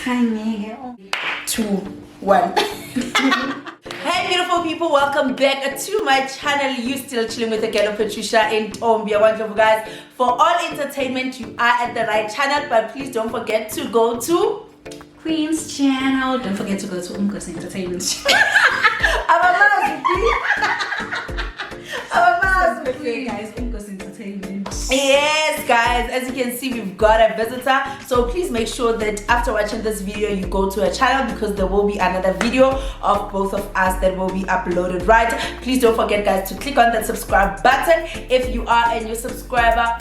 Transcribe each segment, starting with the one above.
2, 1. Hey beautiful people, welcome back to my channel. You still chilling with the girl Patricia in Tombia. One of you guys, for all entertainment, you are at the right channel, but please don't forget to go to Queen's channel. Don't forget to go to Umkos Entertainment channel. Okay, guys, Umkos Entertainment. Yes, guys, as you can see, we've got a visitor. So please make sure that after watching this video, you go to her channel because there will be another video of both of us that will be uploaded, right? Please don't forget, guys, to click on that subscribe button if you are a new subscriber.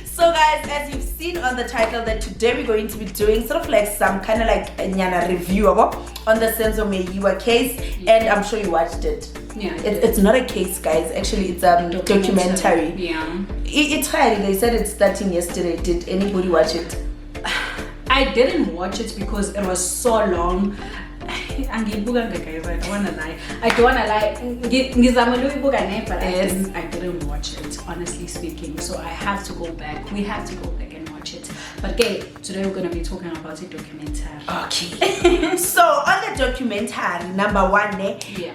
So guys, as you've seen on the title, that today we're going to be doing sort of like some kind of like a nyana review on the Senzo Meyiwa case, and I'm sure you watched it. Yeah, it's not a case, guys. Actually, it's a documentary. Yeah. It's hard. They said it's starting yesterday. Did anybody watch it? I didn't watch it because it was so long. I don't wanna lie. I don't wanna lie. But I didn't watch it, honestly speaking. So I have to go back. We have to go back and watch it. But okay, today we're gonna be talking about a documentary. Okay. So on the documentary, number one,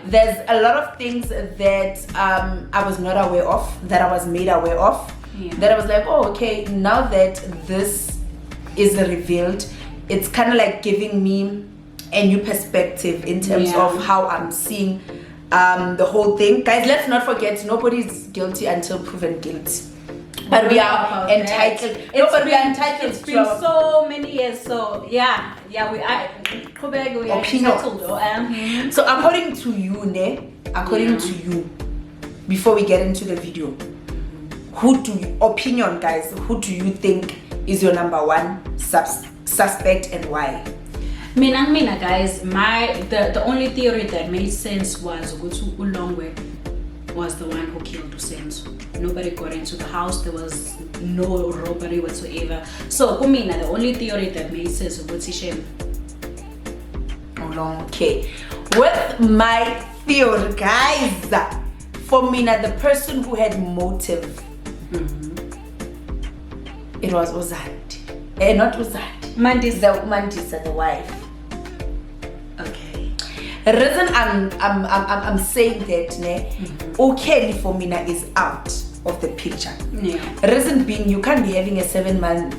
there's a lot of things that I was not aware of, that I was made aware of. Yeah. That I was like, oh, okay, now that this is revealed, it's kind of like giving me a new perspective in terms of how I'm seeing the whole thing. Guys, let's not forget, nobody's guilty until proven guilty. But we are entitled. We are entitled. It's been so many years. So yeah, we are entitled. So according to you, to you, before we get into the video, opinion, guys, who do you think is your number one suspect and why? Mina, guys, the only theory that made sense was Ulongwe was the one who killed Senzo. Nobody got into the house. There was no robbery whatsoever. So Kumina, the only theory that made sense was Shem. Okay, with my theory, guys, for Mina, the person who had motive, it was Uzandi. Not Uzandi. Mandisa, the wife. Okay. The reason I'm saying that, okay, for Mina is out of the picture. Yeah. Reason being, you can't be having a 7 months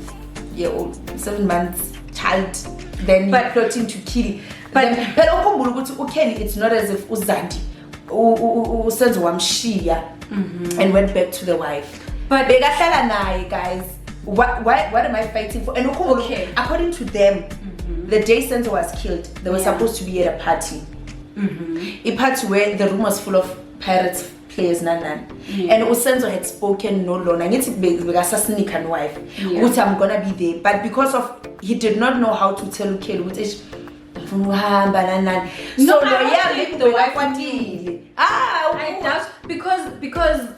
child, then you're plotting to kill. But okay, it's not as if Uzandi Senzo wamshiya and went back to the wife. But guys, what am I fighting for? And okay, according to them, the day Senzo was killed, they were supposed to be at a party. A party where the room was full of pirates players, and Senzo had spoken no longer. I need to be assassinate wife, which I'm gonna be there. But because of he did not know how to tell Kelly, which is the wife wanted. I doubt because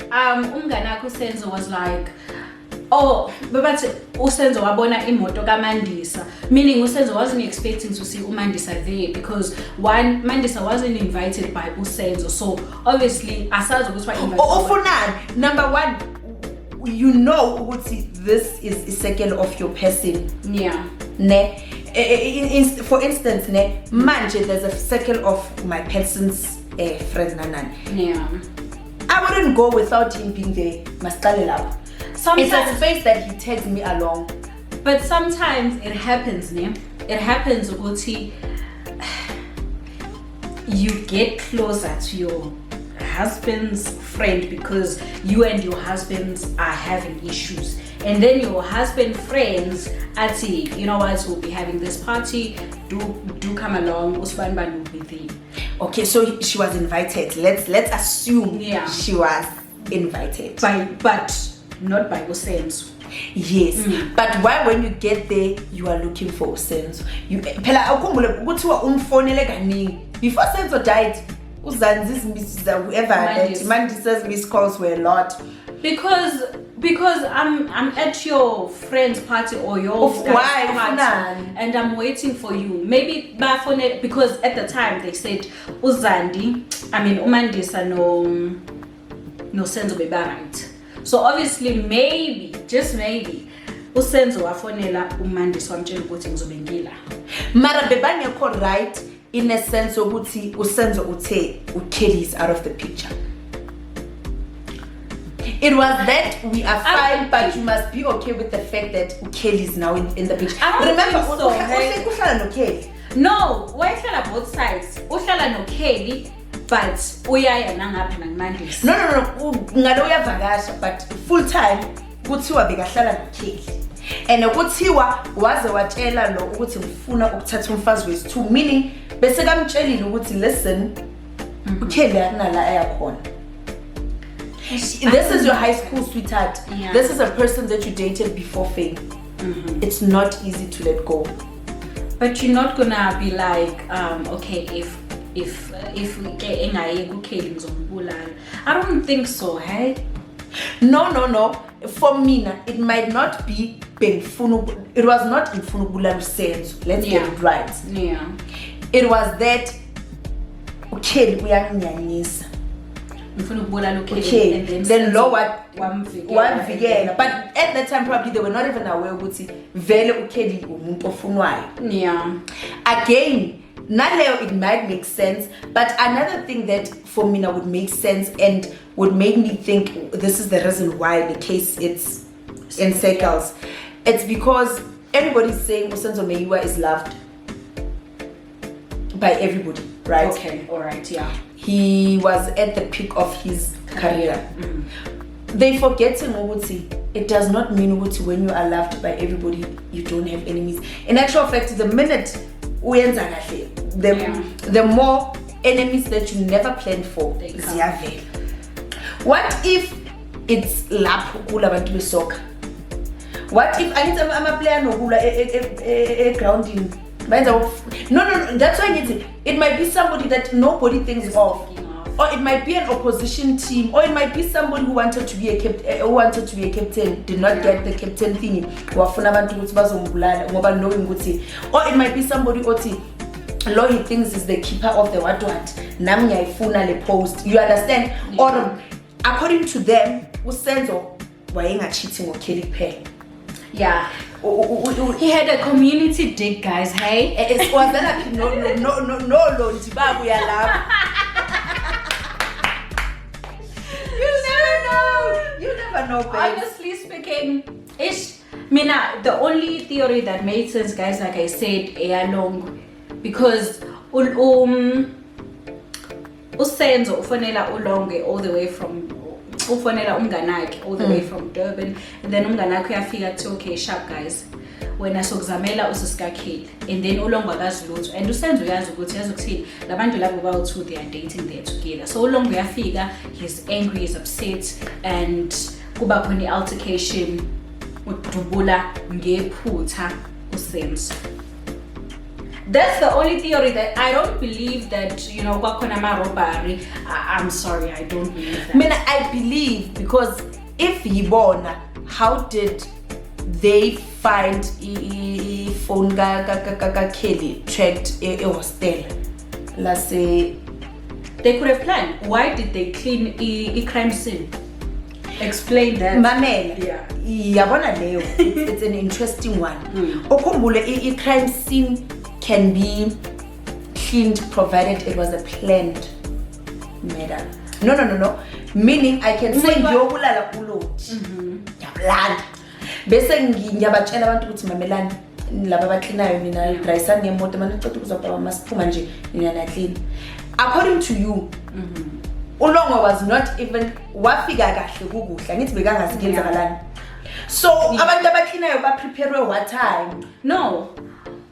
Umganako Senzo was like, oh, but Senzo wabona imoto kaMandisa, meaning Senzo wasn't expecting to see Mandisa there because one, Mandisa wasn't invited by Senzo, so obviously Asazo was invited. For now, number one, you know this is a circle of your person. Yeah. For instance, manje there's a circle of my person's friends. Yeah. I wouldn't go without him being there. It's a space that he takes me along. But sometimes it happens, It happens, Uti. You get closer to your husband's friend because you and your husbands are having issues. And then your husband friends Ati, you know what, we'll be having this party. Do come along. Usman will be there. Okay, so she was invited. Let's assume she was invited. But not by Senzo. Yes, but why when you get there you are looking for Senzo? Before Senzo died, whoever Mandisa's missed calls were a lot. Because I'm at your friend's party or your party, and I'm waiting for you. Maybe because at the time they said Umandisa no Senzo be right. So obviously maybe, just maybe, uSenzo wafonela uMandisi wamtshela ukuthi ngizobe ngila. Mara bebangekho right in a sense ukuthi uSenzo uthe uKelly is out of the picture. It was that we are fine, but you must be okay with the fact that Kelly is now in the picture. Remember, uhlala no Kelly. No, wayehlala both sides. Uhlala no Kelly, but uyaya nangapha nakuMandisi. No, ngalo uyavakasha, but full time kuthiwa bekahlala no Kelly. And kuthiwa waze watshela lo ukuthi ngifuna ukuthatha umfazi wesi-2, meaning bese kamtshelile ukuthi listen, uKelly akunala ayakhona. This is your high school sweetheart. Yeah. This is a person that you dated before fame. It's not easy to let go. But you're not gonna be like, okay, if engayi kuKelly ngizombulala. I don't think so, hey? No. For me, it might not be benfunu. It was not benfunu bulala Senzo. Let's get it right. Yeah. It was that Kelly uyanginyanyisa. Okay, and then lo what wamvikela. But at that time probably they were not even aware ukuthi vele uKelly umuntu ofunwayo. Yeah. Again, naleyo it might make sense, but another thing that for me now would make sense and would make me think this is the reason why the case it's in circles. It's because everybody's saying Senzo Meyiwa is loved by everybody, right? Okay, all right, yeah. He was at the peak of his career. They forgetting ukuthi it does not mean ukuthi when you are loved by everybody you don't have enemies. In actual fact, the minute uyenza kahle, the more enemies that you never planned for ziyavela. What if it's lapho kula bantu besoka? What if angithi ama-player nokula e-grounding? No, that's why it might be somebody that nobody thinks of, or it might be an opposition team, or it might be somebody who wanted to be a captain, did not get the captain thing, wafuna abantu ukuthi bazombulala ngoba knowing ukuthi, or it might be somebody othi lo he thinks is the keeper of the what nami ngiyayifuna le post, you understand? Or according to them uSenzo wayenga cheating uKelly kuphela. Yeah. He had a community dig, guys, hey? It was like no, Ntibabu ya lapho. You never know, babe. Honestly speaking, the only theory that made sense, guys, like I said, long because uSenzo ufonela uLonge all the way from ufonela umnganakhe all the way from Durban, and then umnganakhe uyafika kuthi okay sharp guys wena sokuzamela usisikaKelly, and then uLonge akazi lutho, and uSenzo uyazi ukuthi yazokuthini labantu labo bawu2 they are dating there together. So uLonge uyafika, he's angry, he's upset, and kuba khona altercation udubula ngephutha uSenzo. That's the only theory that I don't believe that, kwakhona ma-robbery. I'm sorry, I don't believe that. I believe because if yibona, how did they find phone Kelly tracked a hostel? Let's say they could have planned. Why did they clean a crime scene? Explain that. Mamela. Yeah. Yabona leyo. It's an interesting one. Okhumbule a crime scene can be cleaned provided it was a planned murder. No. Meaning I can say ngiyobulala kuloti. Yablanda. Bese ngiyabatshela abantu ukuthi mamelani laba abacleanayo mina drayisani ngemoto manje ngicela ukuzobaba masiphuma nje nina clean. According to you, uLongo was not even wafika kahle kukuhla ngithi bekangazi kenzakalani. So abantu abacleanayo ba prepare what time? No.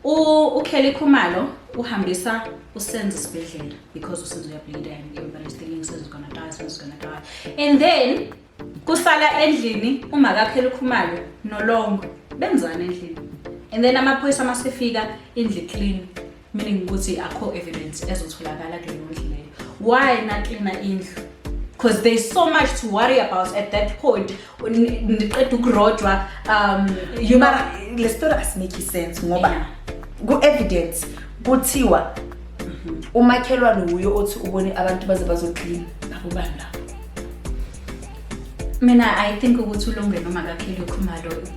uKelly Khumalo uhambisa uSenzo esibhedlela because uSenzo uyableed and everybody's thinking Senzo's gonna die. And then kusala endlini umakaKelly Khumalo noLongo benzana endlini. And then amaphoyisa masefika indlu clean, meaning ukuthi akho evidence ezotholakala kuleyo ndlu leyo. Why not clean indlu? Because there's so much to worry about at that point. Niqeda ukurojwa le story asmake sense ngoba ku evidence kuthiwa umakhelwane uyo othi ubone abantu baze bazoclean nabo bana. Mina I think ukuthi uLonge noma kaKelly Khumalo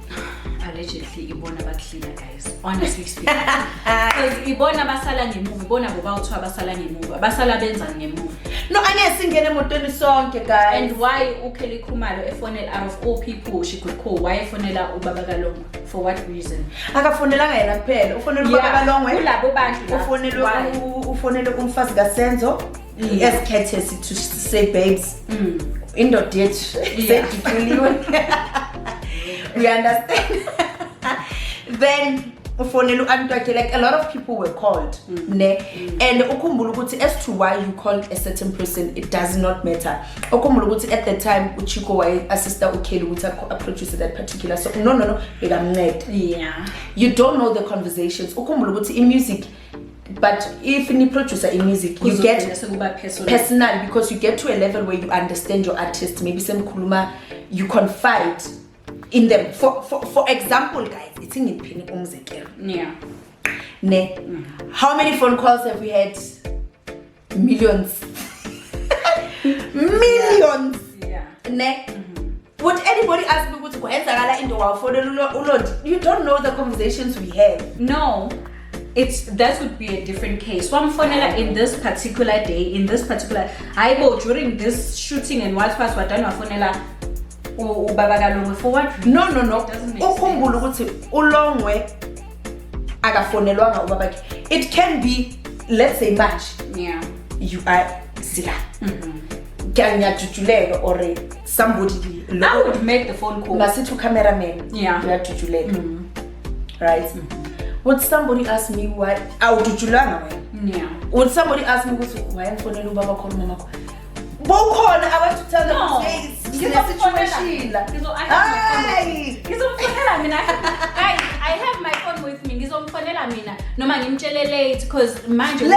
allegedly ibona baklina guys, honestly speaking. Because ibona basala ngemuva, ibona bobawuthiwa abasala ngemuva, abasala benza ngemuva. No, angeke singene emotweni sonke guys. And why uKelly Khumalo efonela, out of all people she could call, why efonela ubaba Kalongwe? For what reason? Akafonelanga yena kuphela, ufonela ubaba Kalongwe. Kulabo bantu la. Ufonela umfazi kaSenzo as courtesy to say babes. Indoda yethu seyidikiliwe. We understand. Then ufonela uantu wakhe, like a lot of people were called, ne, and ukhumbula ukuthi as to why you called a certain person, it does not matter. Ukhumbula ukuthi at the time uChico waye assista uKelly ukuthi produce that particular song. No, bekamnceda. Yeah, you don't know the conversations. Ukhumbula ukuthi in music, but if you producer in music, you get personal, because you get to a level where you understand your artist. Maybe some kuluma, you confide in them. For example, guys, it's in Pini Umzekero. Yeah. Ne. How many phone calls have we had? Millions. Millions. Yeah. Ne. Would anybody ask me to go into our phone? You don't know the conversations we have. No. That would be a different case. One phonela in this particular day, in this particular during this shooting and what was done phonela ubaba Kalongwe for what reason? No. Ukhumbula ukuthi uLongwe akafonelwanga ubaba. It can be, let's say much. Yeah. You are Zila. Kanyatutuleka or somebody. I would make the phone call. Masitu cameraman. Yeah. You are tutuleka. Right? Would somebody ask me why? Yeah. Would somebody ask me why I'm phoning ubaba call mama? I want to tell them it's a situation. I have my phone with me. No man, I'm late because mind you, we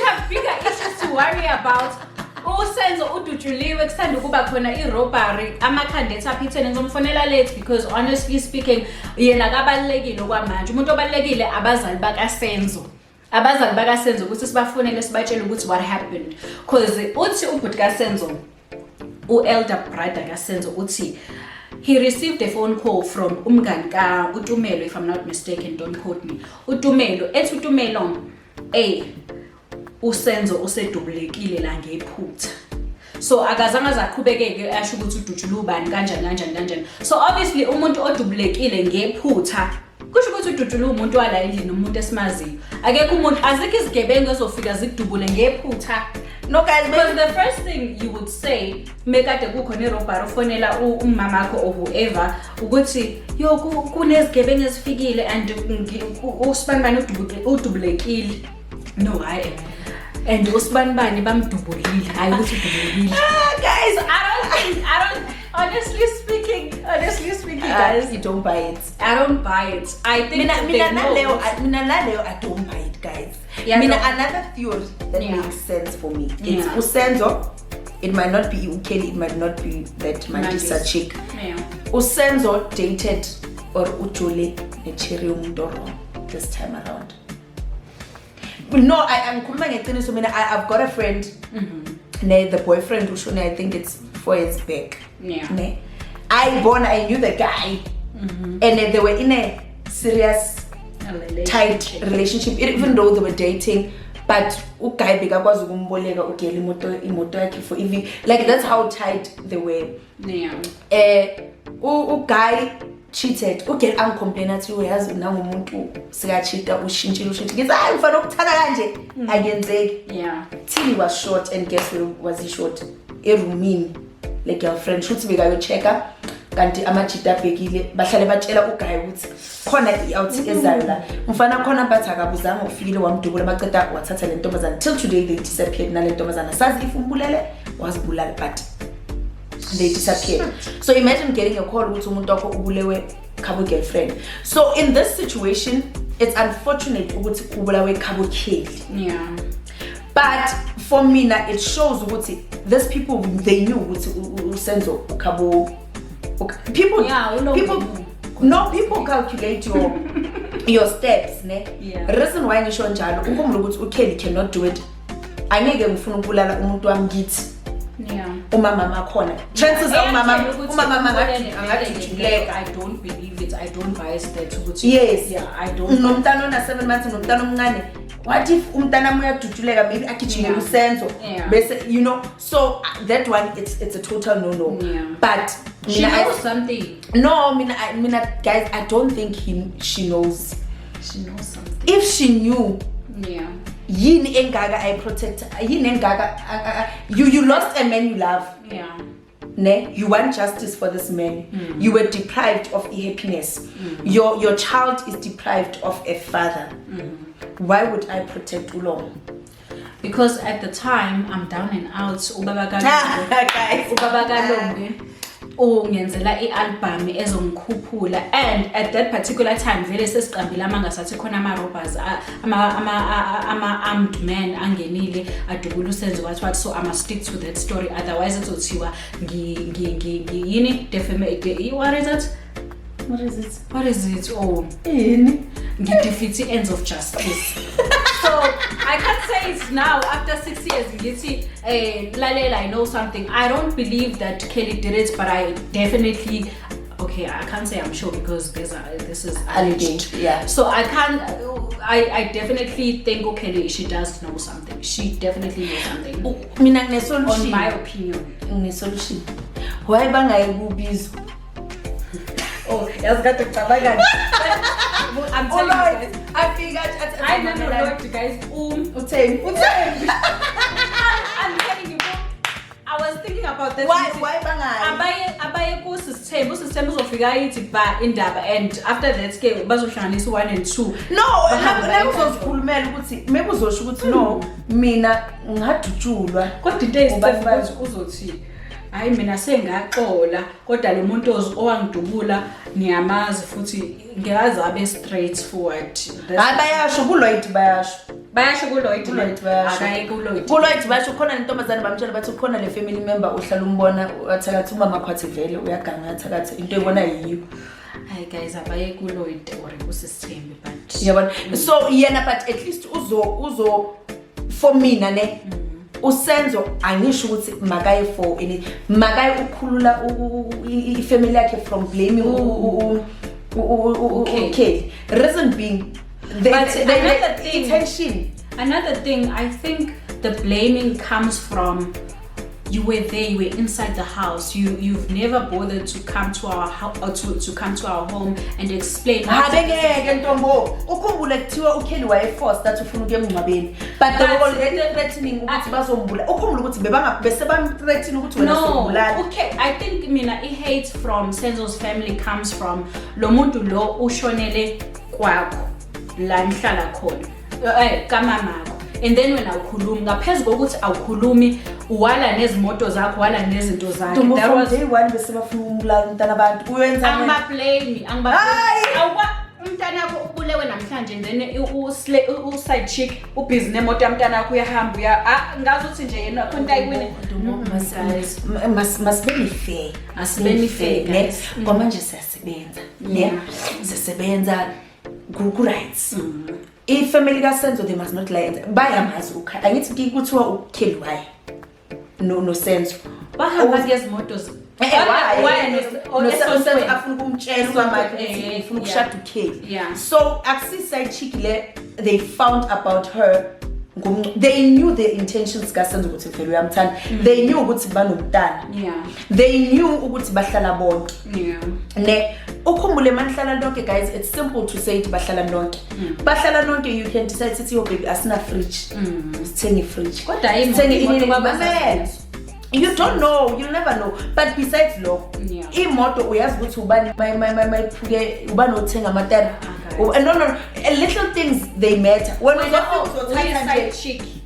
have bigger issues to worry about. Senzo udujuliwe kusanda ukuba khona irobbery amakhandeti aphithene ngizomfonela late because honestly speaking yena akabalekile okwamanje. Umuntu obalekile abazali bakaSenzo ukuthi sibafonele sibatshele ukuthi what happened, because uthi ubhuti kaSenzo elder brother kaSenzo uthi he received a phone call from umngani ka uTumelo, if I'm not mistaken, don't quote me. uTumelo ethi uTumelo uSenzo usedubulekile la ngephutha, so akazange zaqhubekeke asho ukuthi udutshula ubani kanjani. So obviously umuntu odubulekile ngephutha kusho ukuthi udutshula umuntu wala endlini, umuntu esimaziyo. Akekho umuntu, azikho izigebengu ezofika zikudubule ngephutha. No guys, because the first thing you would say mekade kukhona irobbery ufonela umamakho or whoever ukuthi yo kunezigebengu ezifikile and usibanibani udubulekile. No, and usibanibani bamdubulile hayi ukuthi udubulile. Guys, I don't honestly speaking guys, you don't buy it. I don't buy it. I think I don't buy it, guys. Yeah, another theory that makes sense for me. It's Usenzo. It might not be uKelly, it might not be that Mandisa chick. Yeah. Usenzo dated or Ujole Nechiri Umdoro this time around. No, I'm coming at this. I've got a friend, the boyfriend Ushone, I think it's 4 years back. Yeah. I knew the guy, and they were in a serious, tight relationship, even though they were dating. But guy bigakwazi ukumboleka uGelly imoto yakhe for EV. Like that's how tight they were. Yeah. Guy cheated. uGelly angicomplaina athi uyazi nangumuntu sika cheata ushintshile ngithi hayi mfana ukuthana kanje akenzeki. Yeah. Till he was short, and guess where was he short? Erumini le girlfriend shothi bekayo checka kanti amajita abhekile bahlale batshela uGuy ukuthi khona i-out ezayo la mfana khona bathi akabuzanga ufikile wamdubula baceda wathatha le ntombazana. Till today they disappeared nale ntombazana sazi if umbulele wazibulala but they disappeared. So imagine getting a call ukuthi umuntu wakho ubulewe khabo girlfriend. So in this situation it's unfortunate ukuthi kubulawe khabo Kelly. Yeah. But for me now it shows ukuthi these people, they knew ukuthi Senzo khabo people calculate your steps ne. Yeah. Reason why ngisho njalo ukhumbula ukuthi uKelly cannot do it. Angeke ngifuna ukubulala umuntu wami ngithi. Yeah. umama khona chances umama angaduduleka. I don't believe it. I don't buy that. Yes. Yeah, I don't. Nomntana ona 7 months nomntana omncane. What if umntana uyaduduleka maybe agijimela usenzo bese you know, so that one it's a total no. Yeah. But she knows something. No, mina guys, I don't think she knows. She knows something. If she knew, yeah. Yini engaka I protect. Yini engaka you lost a man you love. Yeah. Ne, you want justice for this man. You were deprived of happiness. Your child is deprived of a father. Why would I protect Ulong? Because at the time I'm down and out. Ngenzela i-album ezongikhuphula, and at that particular time vele sesiqambile amanga sathi khona ama-robbers ama-armed men angenile adubula usenzo wathi, so I must stick to that story, otherwise izothiwa yini what is it ngidefeat ends of justice. So I can't say it now after 6 years ngithi lalela I know something. I don't believe that Kelly did it, but I definitely, okay, I can't say I'm sure because this is alleged. Yeah. So I can't, I definitely think Kelly, she does know something. She definitely knows something. Mina nginesolution. On my opinion. Nginesolution. Why bangayibizwa? Oh, yes, got to cabagani. I'm telling you guys. I figured I never know you guys. Utheni. I'm telling you, I was thinking about this. Why bangayi? Abaye ku system uzofika yithi ba indaba, and after that ke bazohlanganisa 1 and 2. No, nakuzozikhulumela ukuthi maybe uzosho ukuthi no, mina ngadutshulwa. Kodwa into eyisebenza uzothi hayi mina sengaxola, kodwa lo muntu owangidubula ngiyamazi futhi ngiyazi abe straightforward. Bayasho kuLloyd bayasho kuLloyd akayi kuLloyd basho khona lentombazane bamtshela bathi khona le family member uhlala umbona wathakathi umama khwathi vele uyaganga yathakathi into ebona yiyo. Hi guys, abaye kuLloyd or kusisithembi, but yabona so yena, but at least uzo for mina ne usenzo angisho ukuthi makaye for any makaye ukukhulula ifamily yakhe from blaming okay. Reason being the intention. Another thing, I think the blaming comes from you were there, you were inside the house, you've never bothered to come to our house or to come to our home and explain. Habengeke ntombo ukhumbule kuthiwa uKelly wayeforce that ufuna ukuya emngcwabeni, but they were already threatening ukuthi bazombula. Ukhumbule ukuthi bese bamthreaten ukuthi wena sombulala. Okay, I think mina hate from Senzo's family comes from lo muntu lo ushonele kwakho la nihlala khona kamamako, and then when awukhulumi ngaphezulu kokuthi awukhulumi wala nezimoto zakho wala nezinto zakhe, that was day one bese bafuna umbulala umntana abantu uyenza angibabhlame awuba umntana wakho ubulewe namhlanje, then u-side chick ubhizi nemoto yamntana wakho uyahamba ngazi ukuthi nje yena khona ayiwine. Masibeni fair, asibeni fair guys, ngoba manje siyasebenza sisebenza ku-rights. Ifamily kaSenzo they must not lie. Bayamazi ukhala angithi kuthiwa uKelly why no Senzo bahamba ngezimoto Senzo afuna ukumtshela ukuthi ufuna ukushada uKelly. So akusiside chick le they found about her. They knew the intentions kaSenzo ukuthi vele uyamthanda. They knew ukuthi banomntana. They knew ukuthi bahlala bonke. Ne ukhumbule manihlala lonke guys, it's simple to say bahlala lonke. Bahlala lonke, you can decide ukuthi your baby asina fridge. Sithenge fridge. Kodwa imoto you don't know, you'll never know. But besides lo, imoto uyazi ukuthi ubani mayiphuke ubani othenga amatara. No, little things they matter. When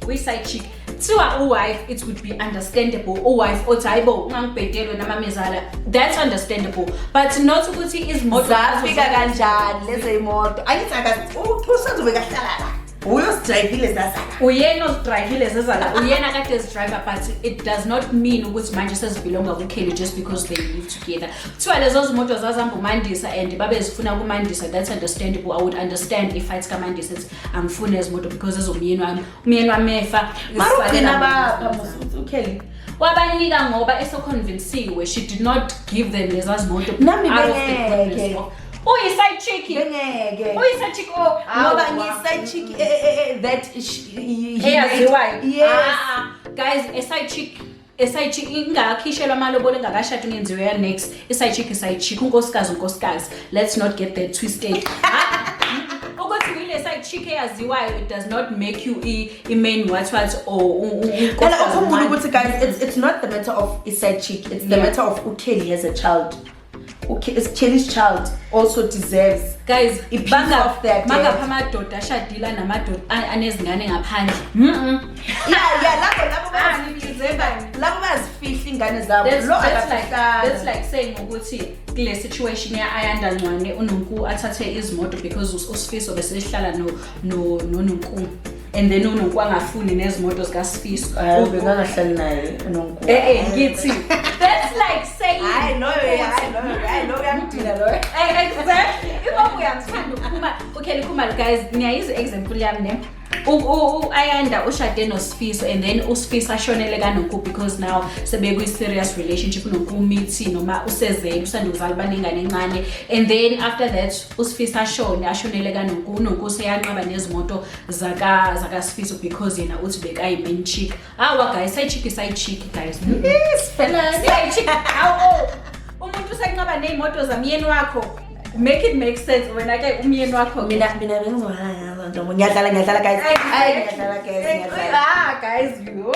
we side chick. To our wife, it would be understandable. Wife, otaibo, ngangibhedelo namamezala. That's understandable. But not ukuthi izimoto zafika kanjani lezi imoto. Ayithi akazi uSenzo bekahlala la. Uyosdrivile zazala. Uyena osdrivile zazala. Uyena kade driver, but it does not mean ukuthi manje sezibelonga kuKelly just because they live together. Kuthiwa lezo zimoto zazihamba uMandisa and babezifuna kuMandisa, that's understandable. I would understand if fights kaMandisa it's angifuna ezimoto because ezomyeni wami efa. Marugcina bapha uKelly. wabanika ngoba esoconvinciwe. She did not give them lezazimoto out Nami of the goodness of side chick. Side chick ngoba ngi-side chick that guys, a side chick ingakhishelwa amalobolo engakashadi ngenziwe ya next. A side chick unkosikazi. Let's not get that twisted. Ukuthi ile side chick eyaziwayo, it does not make you a main what or guys, it's not the matter of a side chick, it's the matter of Kelly as a child. Kelly's child also deserves, guys, a piece of their mangapha amadoda ashadila namadoda anezingane ngaphandle. labo bazifihla ingane zabo. That's like saying ukuthi kule situation ya Ayanda Ncwane uNonku athathe izimoto because uSifiso besihlala no Nonku, and then uNonku angafuni nezimoto zikaSifiso bekangahlali naye uNonku. Ngithi that's like saying I know uyangidila lo. Exactly. If uyangithanda ukuphuma okay likhumali guys, ngiyayiza example yami ne. Ayanda ushade noSifiso, and then uSifiso ashonele kaNonku because now sebekwi serious relationship uNonku umithi noma usezele usanda ukuzala banengane encane, and then after that uSifiso ashonele kaNonku, uNonku seyanqaba nezimoto zaka Sifiso because yena uthi bekayi main chick. Guys, side chick guys. Yes, fella. Side chick. Umuntu usenqaba nezimoto zamyeni wakho. Make it make sense when I get umyeni wakho. Mina ngiyadlala guys, you.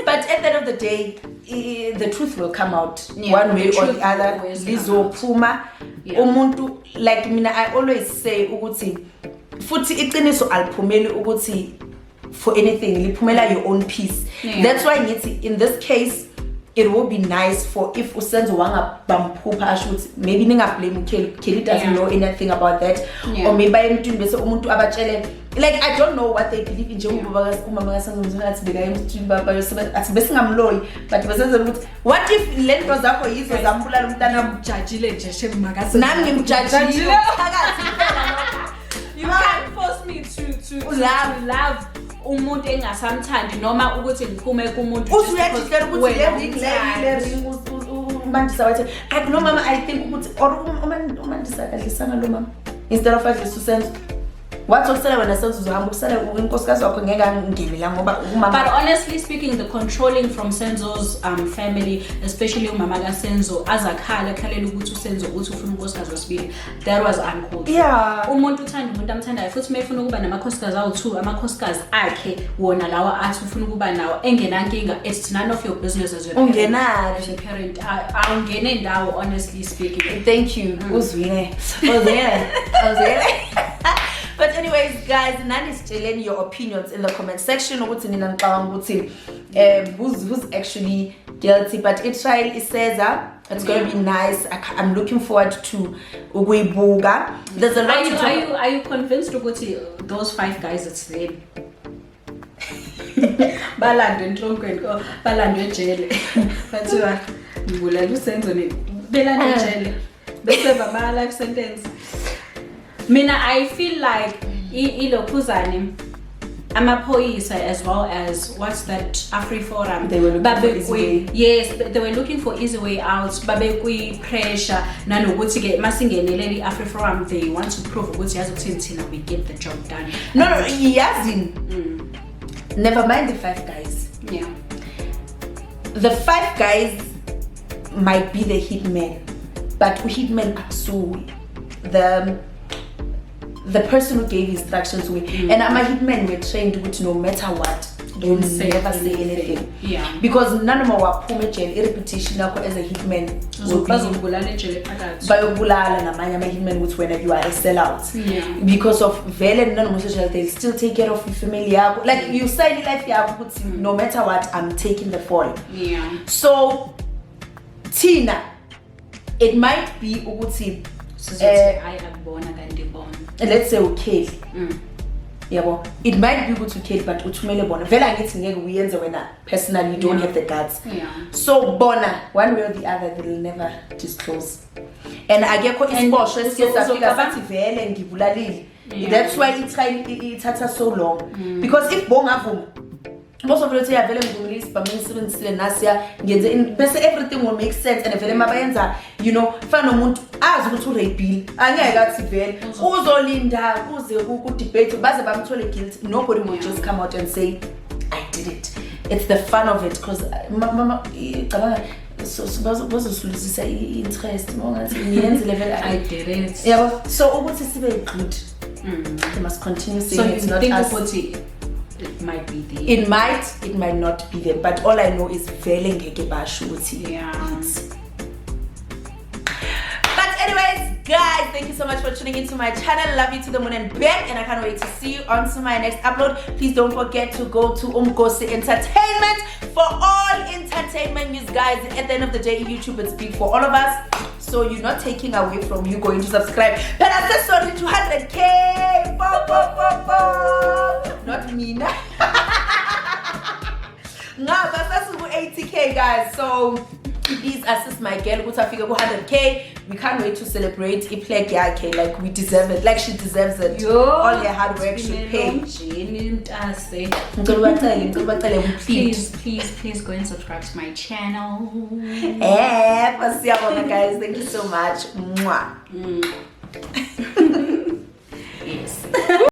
But at the end of the day, the truth will come out one way or the other. Lizophuma umuntu, like mina I always say ukuthi futhi iqiniso aliphumeli ukuthi for anything, liphumela your own peace. That's why ngithi in this case it will be nice for if Senzo wanga bamphupha asho maybe ninga blame Kelly doesn't know anything about that, or maybe emntwini bese umuntu abatshele, like I don't know what they believe in njengoba umama kaSenzo ngathi beka emntwini baba athi besingamloyi, but besenza ukuthi what if lento zakho yizo zambulala umntana mjajile nje shemakaSenzo nami ngimjajile phakathi you can't force me to love umuntu engasamthandi noma ukuthi ngiphume kumuntu usuyajikela ukuthi le ring umandisa wathi kanti no mama I think ukuthi or umandisa kadlisana lo mama instead of adlisa uSenzo wathi okusela wena Senzo uzohamba ukusela unkosikazi wakho ngeke angingene la ngoba umama. But honestly speaking, the controlling from Senzo's family, especially umama kaSenzo akhalela ukuthi uSenzo uthi ufuna unkosikazi wesibili, that was uncalled. Umuntu uthanda umuntu amthandayo futhi mayefuna ukuba namakhosikazi awu2 amakhosikazi akhe wona lawa athi ufuna ukuba nawo engenankinga, it's none of your business as your parent. Awungene ndawo, honestly speaking. Thank you. Uzwile. But anyways guys, nani sitsheleni your opinions in the comment section ukuthi nina ngicabanga ukuthi who's actually guilty, but i-trial iseza, it's going to be nice. I'm looking forward to ukuyibuka. There's a lot are you convinced ukuthi those 5 guys it's them? Balandwe entronkweni balandwe ejele bathiwa ngibulala uSenzo belandwe ejele bese bama life sentence. Mina I feel like ilokhuzane amaphoyisa as well as what's that AfriForum, they were looking for easy way. Yes, they were looking for easy way out. Babekwi pressure nanokuthi ke masingeneleli AfriForum, they want to prove ukuthi yazi ukuthi thina we get the job done. No yazi. Never mind the 5 guys. The 5 guys might be the hitman, but hitman akusuwe the person who gave instructions and I'm a hitman, we're trained with no matter what, don't never say anything. Because none of our jail repetition as a hitman bayobulala namanye ama hitman with when you are a sellout. Because of vele none social, they'll still take care of your family yakho, like you say life yakho no matter what I'm taking the fall. So Tina, it might be ukuthi let's say okay. It might be good to kill, but uthumele bona vela ngithi ngeke uyenze wena personally, you don't have the guts. So bona one way or the other they'll never disclose, and akekho isibosho esiyafika sathi vele ngibulalile. That's why ithatha so long, because if bongavuma most of the time vele ngumlisi bamisebenzisile nasiya ngenze bese everything will make sense and vele mabayenza you know fana nomuntu azi ukuthi urapile angeke athi vele uzolinda kuze ku debate baze bamthole guilty. Nobody will just come out and say I did it. It's the fun of it because mama cabanga so bazosuluzisa interest mongathi ngiyenze level I did it. Yeah, so ukuthi sibe good. They must continue saying so it's not us. It might be there. It might not be there, but all I know is vele ngeke basho ukuthi yeah. But anyways, guys, thank you so much for tuning into my channel. Love you to the moon and back, and I can't wait to see you on to my next upload. Please don't forget to go to Umgosi Entertainment for all entertainment news, guys. At the end of the day, YouTube is big for all of us, so you're not taking away from you going to subscribe. But I said sorry, 200K. Not me. Nah, but that's 80K, guys. So please assist my girl. Go to figure 100K. We can't wait to celebrate. Like we deserve it. Like she deserves it. All her hard work should pay. Please go and subscribe to my channel. Guys, thank you so much. Mwah.